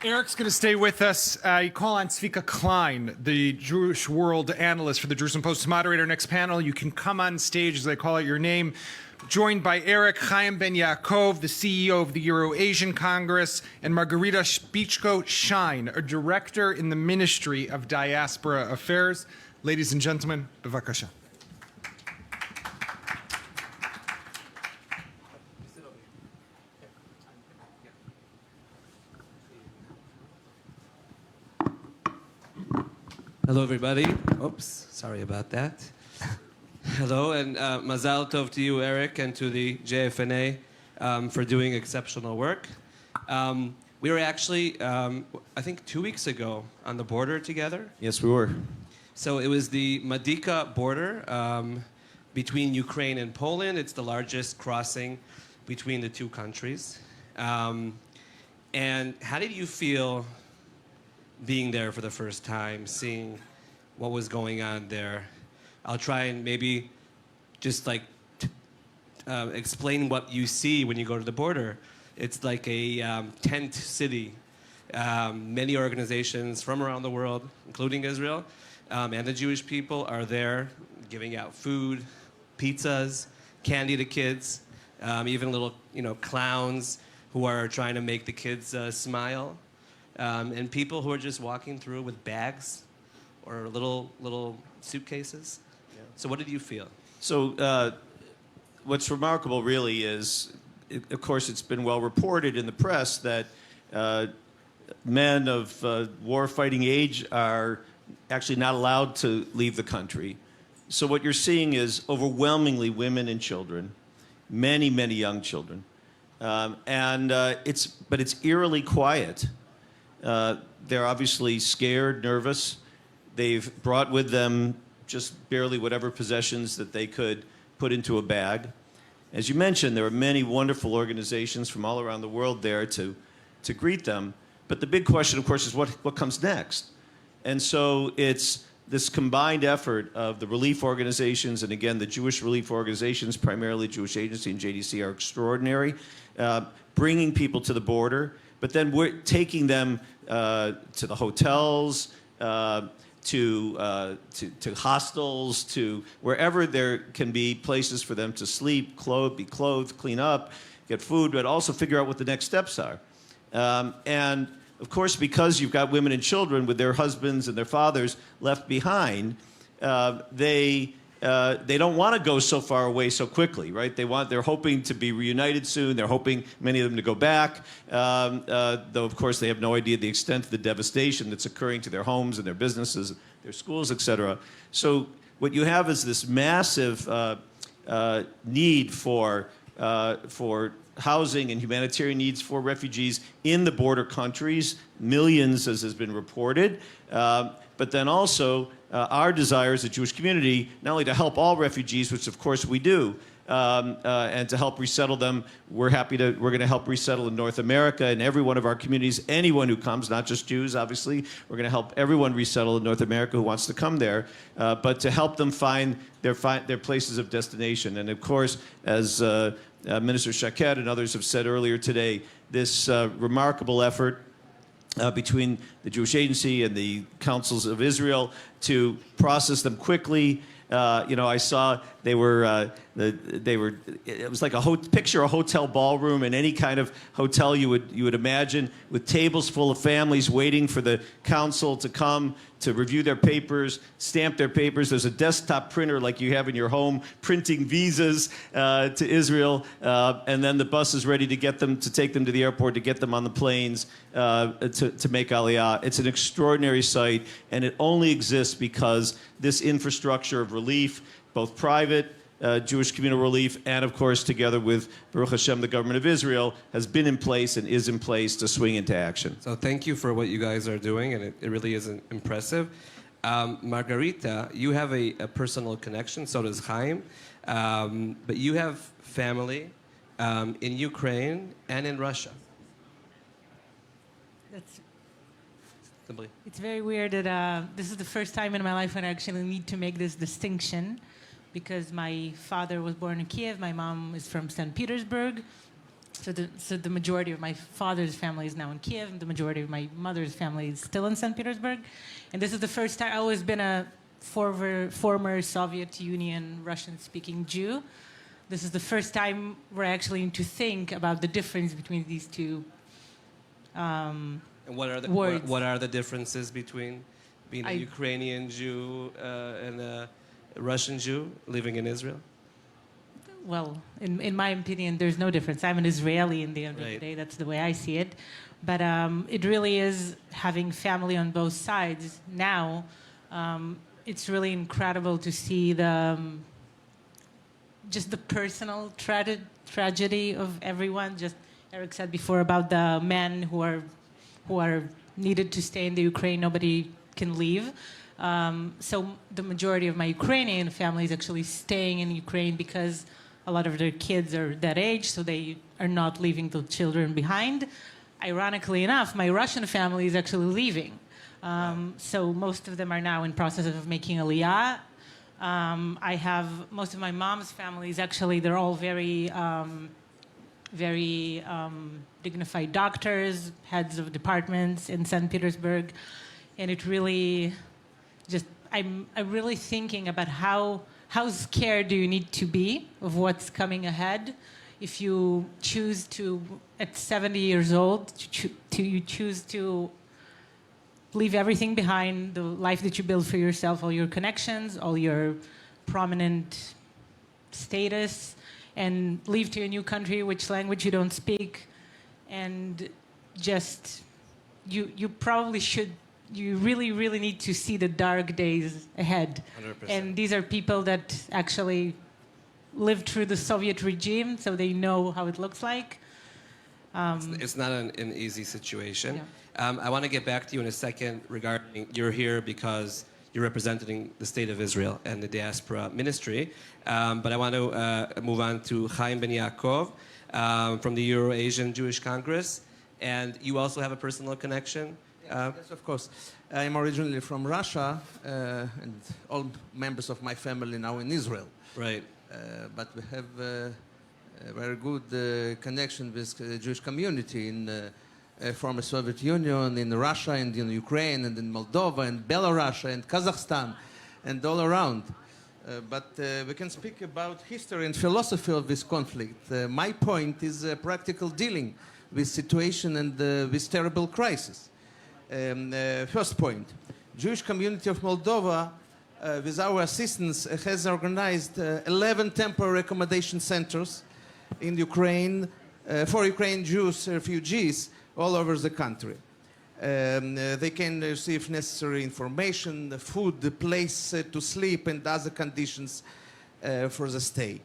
Eric's going to stay with us. I call on Zvika Klein, the Jewish world analyst for the Jerusalem Post, to moderate our next panel. You can come on stage as I call out your name. Joined by Eric Chaim Ben Yaakov, the CEO of the Euro-Asian Congress, and Margarita Spichko-Schein, a director in the Ministry of Diaspora Affairs. Ladies and gentlemen, bevakasha. Hello, everybody. Oops, sorry about that. Hello, and mazal tov to you, Eric, and to the JFNA for doing exceptional work. We were actually, I think 2 weeks ago, on the border together. Yes, we were. So it was the Madika border between Ukraine and Poland. It's the largest crossing between the two countries. And how did you feel being there for the first time, seeing what was going on there? I'll try and maybe just like explain what you see when you go to the border. It's like a tent city. Many organizations from around the world, including Israel, and the Jewish people are there giving out food, pizzas, candy to kids, even little clowns who are trying to make the kids smile. And people who are just walking through with bags or little suitcases. Yeah. So what did you feel? So what's remarkable really is, of course, it's been well reported in the press that men of war-fighting age are actually not allowed to leave the country. So what you're seeing is overwhelmingly women and children, many, many young children. But it's eerily quiet. They're obviously scared, nervous. They've brought with them just barely whatever possessions that they could put into a bag. As you mentioned, there are many wonderful organizations from all around the world there to greet them. But the big question, of course, is what comes next? And so it's this combined effort of the relief organizations, and again, the Jewish relief organizations, primarily Jewish Agency and JDC, are extraordinary, bringing people to the border. But then we're taking them to the hotels, to hostels, to wherever there can be places for them to sleep, be clothed, clean up, get food, but also figure out what the next steps are. And of course, because you've got women and children with their husbands and their fathers left behind, they don't want to go so far away so quickly, right? They're hoping to be reunited soon. They're hoping, many of them, to go back, though, of course, they have no idea the extent of the devastation that's occurring to their homes and their businesses, their schools, et cetera. So what you have is this massive need for housing and humanitarian needs for refugees in the border countries, millions, as has been reported, but then also our desire as a Jewish community, not only to help all refugees, which of course we do, and to help resettle them. We're going to help resettle in North America and every one of our communities, anyone who comes, not just Jews, obviously. We're going to help everyone resettle in North America who wants to come there, but to help them find their places of destination. And of course, as Minister Shaked and others have said earlier today, this remarkable effort between the Jewish Agency and the councils of Israel to process them quickly. I saw it was like picture a hotel ballroom in any kind of hotel you would imagine, with tables full of families waiting for the council to come to review their papers, stamp their papers. There's a desktop printer like you have in your home, printing visas to Israel, and then the bus is ready to take them to the airport, to get them on the planes to make Aliyah. It's an extraordinary sight, and it only exists because this infrastructure of relief, both private, Jewish communal relief, and of course together with Baruch Hashem, the government of Israel, has been in place and is in place to swing into action. So thank you for what you guys are doing, and it really is impressive. Margarita, you have a personal connection, so does Chaim, but you have family in Ukraine and in Russia. It's very weird that this is the first time in my life when I actually need to make this distinction, because my father was born in Kiev, my mom is from St. Petersburg, So the majority of my father's family is now in Kiev, and the majority of my mother's family is still in St. Petersburg. And this is the first time. I've always been a former Soviet Union Russian-speaking Jew. This is the first time we're actually to think about the difference between these two And what are the words. what are the differences between being a Ukrainian Jew and a Russian Jew living in Israel? Well, in my opinion, there's no difference. I'm an Israeli in the end of the Right. day. That's the way I see it. But it really is having family on both sides. Now, it's really incredible to see just the personal tragedy of everyone. Just Eric said before about the men who are needed to stay in the Ukraine. Nobody can leave. So the majority of my Ukrainian family is actually staying in Ukraine because a lot of their kids are that age, so they are not leaving the children behind. Ironically enough, my Russian family is actually leaving. So most of them are now in process of making aliyah. I have most of my mom's families, actually, they're all very dignified doctors, heads of departments in St. Petersburg. And it really just, I'm really thinking about how scared do you need to be of what's coming ahead if you choose to, at 70 years old, you choose to leave everything behind, the life that you build for yourself, all your connections, all your prominent status, and leave to a new country, which language you don't speak, and just, you probably should, you really, really need to see the dark days ahead. 100%. And these are people that actually lived through the Soviet regime, so they know how it looks like. It's not an easy situation. Yeah. I want to get back to you in a second regarding you're here because you're representing the state of Israel and the diaspora ministry. But I want to move on to Chaim Ben Yaakov from the Euro-Asian Jewish Congress. And you also have a personal connection. Yes, of course. I'm originally from Russia, and all members of my family now in Israel. Right. But we have a very good connection with the Jewish community in former Soviet Union, in Russia, and in Ukraine, and in Moldova, and Belarus, and Kazakhstan, and all around. But we can speak about history and philosophy of this conflict. My point is practical dealing with situation and with terrible crisis. First point, Jewish community of Moldova, with our assistance, has organized 11 temporary accommodation centers in Ukraine for Ukrainian Jews refugees all over the country. They can receive necessary information, the food, the place to sleep, and other conditions for the stay.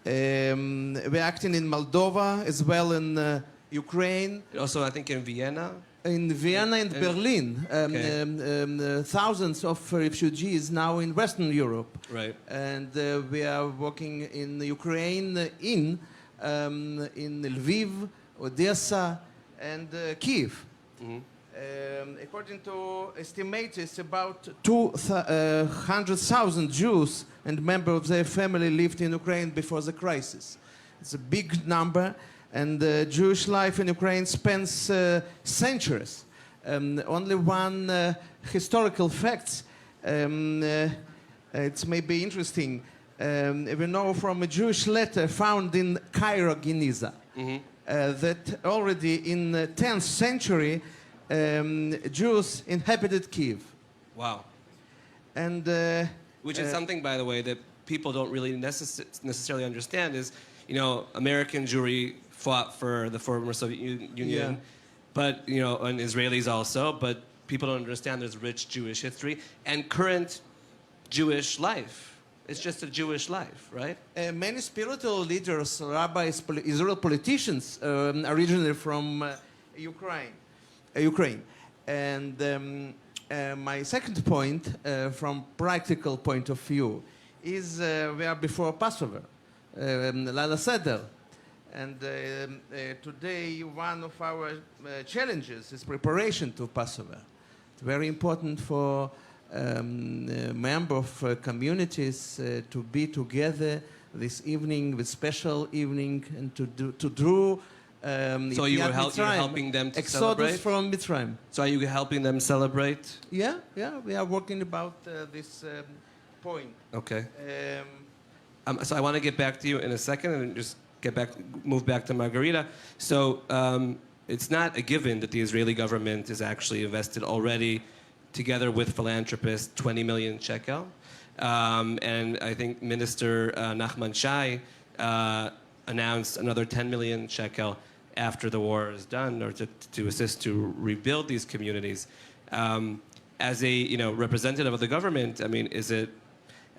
We're acting in Moldova as well in Ukraine. Also, I think in Vienna. In Vienna and Berlin, thousands of refugees now in Western Europe. Right. And we are working in Ukraine, in Lviv, Odessa, and Kiev. Mm-hmm. According to estimates, it's about 200,000 Jews and members of their family lived in Ukraine before the crisis. It's a big number. And Jewish life in Ukraine spans centuries. Only one historical fact, it may be interesting. We know from a Jewish letter found in Cairo, Giza, that already in the 10th century, Jews inhabited Kiev. Wow. And which is something, by the way, that people don't really necessarily understand is, you know, American Jewry fought for the former Soviet Union, but, you know, and Israelis also, but people don't understand there's rich Jewish history and current Jewish life. It's just a Jewish life, right? Many spiritual leaders, rabbis, Israeli politicians, originally from Ukraine. And my second point, from practical point of view, is we are before Passover, Lala Seder. And today, one of our challenges is preparation to Passover. It's very important for members of communities to be together this evening, this special evening, and to draw. So you were helping them to celebrate? Exodus from Mitzrayim. So are you helping them celebrate? Yeah, we are working about this point. Okay. So I want to get back to you in a second and just move back to Margarita. So it's not a given that the Israeli government is actually invested already, together with philanthropists, 20 million shekel. And I think Minister Nachman Shai announced another 10 million shekel after the war is done, or to assist to rebuild these communities. As a representative of the government, I mean,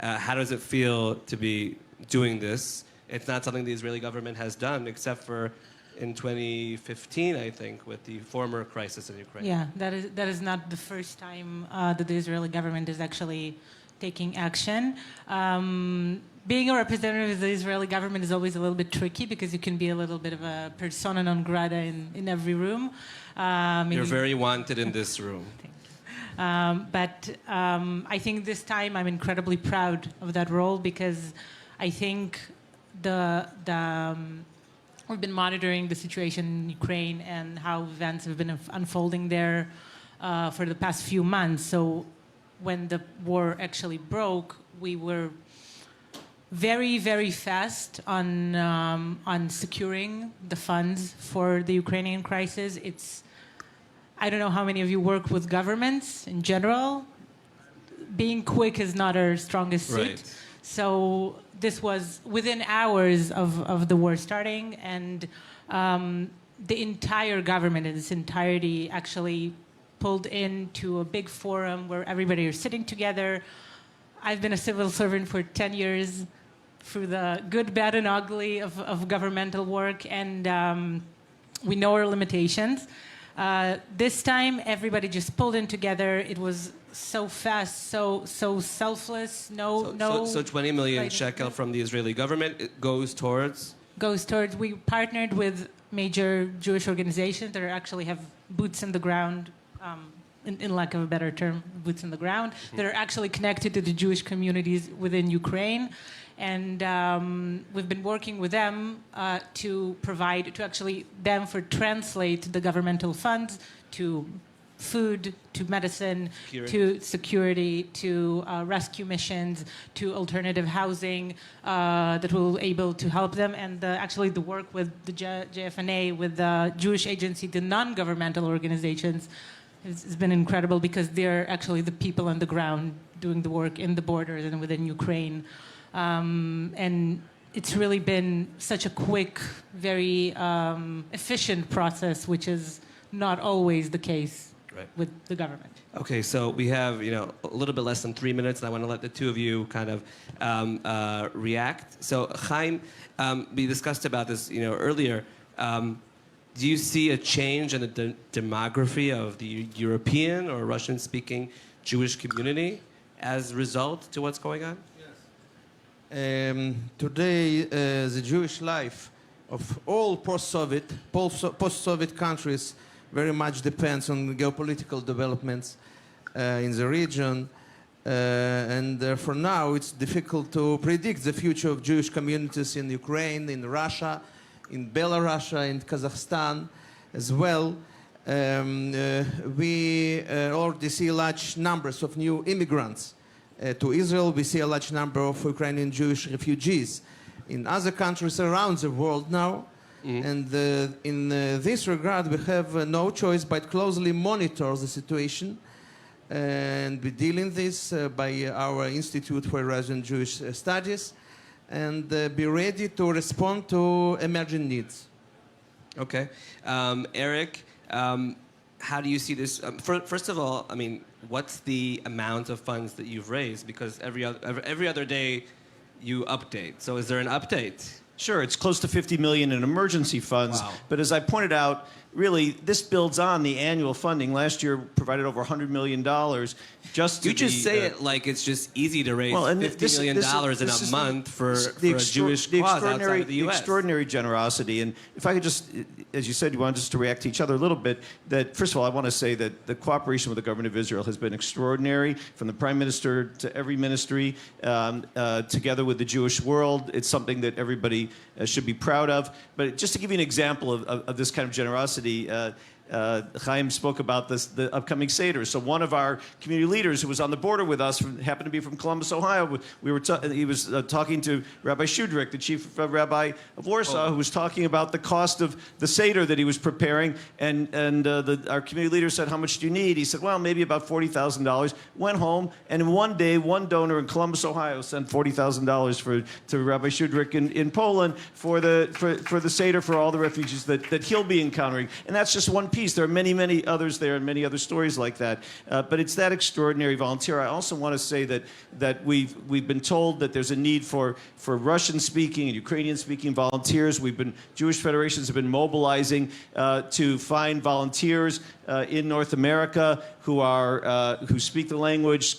how does it feel to be doing this? It's not something the Israeli government has done, except for in 2015, I think, with the former crisis in Ukraine. Yeah, that is not the first time that the Israeli government is actually taking action. Being a representative of the Israeli government is always a little bit tricky because you can be a little bit of a persona non grata in every room. You're very wanted in this room. But I think this time I'm incredibly proud of that role because I think we've been monitoring the situation in Ukraine and how events have been unfolding there for the past few months. So when the war actually broke, we were very, very fast on securing the funds for the Ukrainian crisis. I don't know how many of you work with governments in general. Being quick is not our strongest suit. Right. So this was within hours of the war starting, and the entire government in its entirety actually pulled into a big forum where everybody is sitting together. I've been a civil servant for 10 years through the good, bad, and ugly of governmental work, and we know our limitations. This time, everybody just pulled in together. It was so fast, so selfless. So 20 million shekel from the Israeli government goes towards. We partnered with major Jewish organizations that actually have boots in the ground. In lack of a better term, boots in the ground, that are actually connected to the Jewish communities within Ukraine. And we've been working with them to translate the governmental funds to food, to medicine, to security, to rescue missions, to alternative housing that will able to help them. And the work with the JFNA, with the Jewish Agency, the non-governmental organizations, has been incredible because they're actually the people on the ground doing the work in the borders and within Ukraine. And it's really been such a quick, very efficient process, which is not always the case with the government. Okay, so we have a little bit less than 3 minutes, and I want to let the two of you kind of react. So Chaim, we discussed about this earlier. Do you see a change in the demography of the European or Russian-speaking Jewish community as a result to what's going on? Today, the Jewish life of all post-Soviet countries very much depends on geopolitical developments in the region. And for now, it's difficult to predict the future of Jewish communities in Ukraine, in Russia, in Belarus, in Kazakhstan as well. We already see large numbers of new immigrants to Israel. We see a large number of Ukrainian Jewish refugees in other countries around the world now. And in this regard, we have no choice but closely monitor the situation. And we deal in this by our Institute for Eurasian Jewish Studies, and be ready to respond to emerging needs. Okay. Eric, how do you see this? First of all, I mean, what's the amount of funds that you've raised? Because every other day you update. So is there an update? Sure, it's close to 50 million in emergency funds. Wow. But as I pointed out, really, this builds on the annual funding. Last year provided over $100 million just to You just say it like it's just easy to raise $50 million in a month for a Jewish cause outside of the U.S. Extraordinary generosity. And if I could just, as you said, you wanted us to react to each other a little bit, that first of all, I want to say that the cooperation with the government of Israel has been extraordinary, from the Prime Minister to every ministry, together with the Jewish world. It's something that everybody should be proud of. But just to give you an example of this kind of generosity, Chaim spoke about the upcoming Seder. So one of our community leaders who was on the border with us happened to be from Columbus, Ohio. He was talking to Rabbi Shudrick, the chief rabbi of Warsaw, who was talking about the cost of the Seder that he was preparing. And our community leader said, "How much do you need?" He said, "Well, maybe about $40,000. Went home, and in one day, one donor in Columbus, Ohio, sent $40,000 to Rabbi Shudrick in Poland for the Seder for all the refugees that he'll be encountering. And that's just one piece. There are many, many others there and many other stories like that. But it's that extraordinary volunteer. I also want to say that we've been told that there's a need for Russian-speaking and Ukrainian-speaking volunteers. Jewish federations have been mobilizing to find volunteers in North America who speak the language,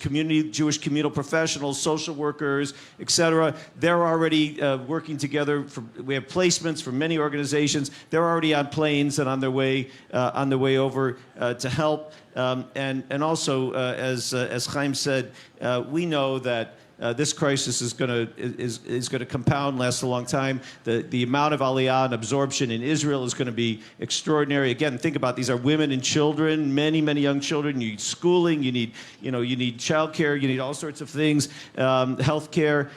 Jewish communal professionals, social workers, etc. They're already working together. We have placements from many organizations. They're already on planes and on their way over to help. And also, as Chaim said, we know that this crisis is going to compound, last a long time. The amount of aliyah and absorption in Israel is going to be extraordinary. Again, think about these are women and children, many, many young children. You need schooling, you need childcare, you need all sorts of things, healthcare.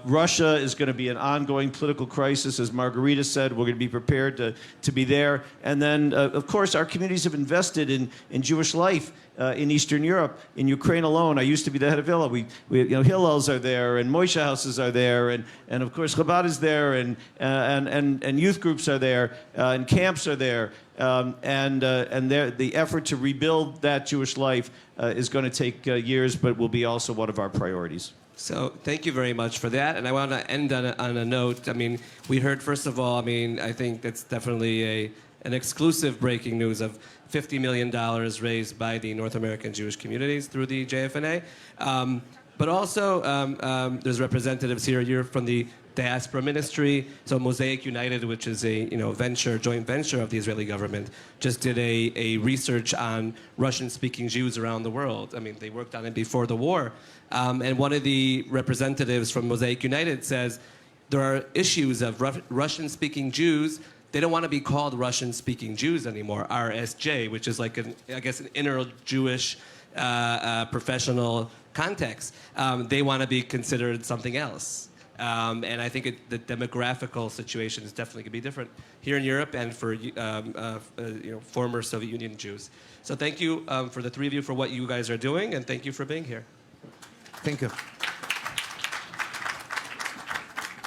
Russia is going to be an ongoing political crisis, as Margarita said. We're going to be prepared to be there. And then, of course, our communities have invested in Jewish life. In Eastern Europe, in Ukraine alone, I used to be the head of Hillel. Hillels are there, and Moshe houses are there, and of course Chabad is there, and youth groups are there, and camps are there, and the effort to rebuild that Jewish life is going to take years, but will be also one of our priorities. So thank you very much for that. And I want to end on a note. I mean, we heard, first of all, I think that's definitely an exclusive breaking news of $50 million raised by the North American Jewish communities through the JFNA. But also, there's representatives here. You're from the Diaspora Ministry. So Mosaic United, which is a joint venture of the Israeli government, just did a research on Russian-speaking Jews around the world. I mean, they worked on it before the war. And one of the representatives from Mosaic United says there are issues of Russian-speaking Jews. They don't want to be called Russian-speaking Jews anymore, RSJ, which is like an inner Jewish professional context. They want to be considered something else. And I think the demographical situation is definitely going to be different here in Europe and for former Soviet Union Jews. So thank you for the three of you for what you guys are doing, and thank you for being here. Thank you.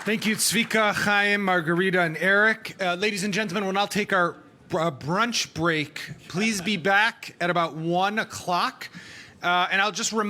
Thank you, Tzvika, Chaim, Margarita, and Eric. Ladies and gentlemen, we'll now take our brunch break. Please be back at about 1 o'clock. And I'll just remind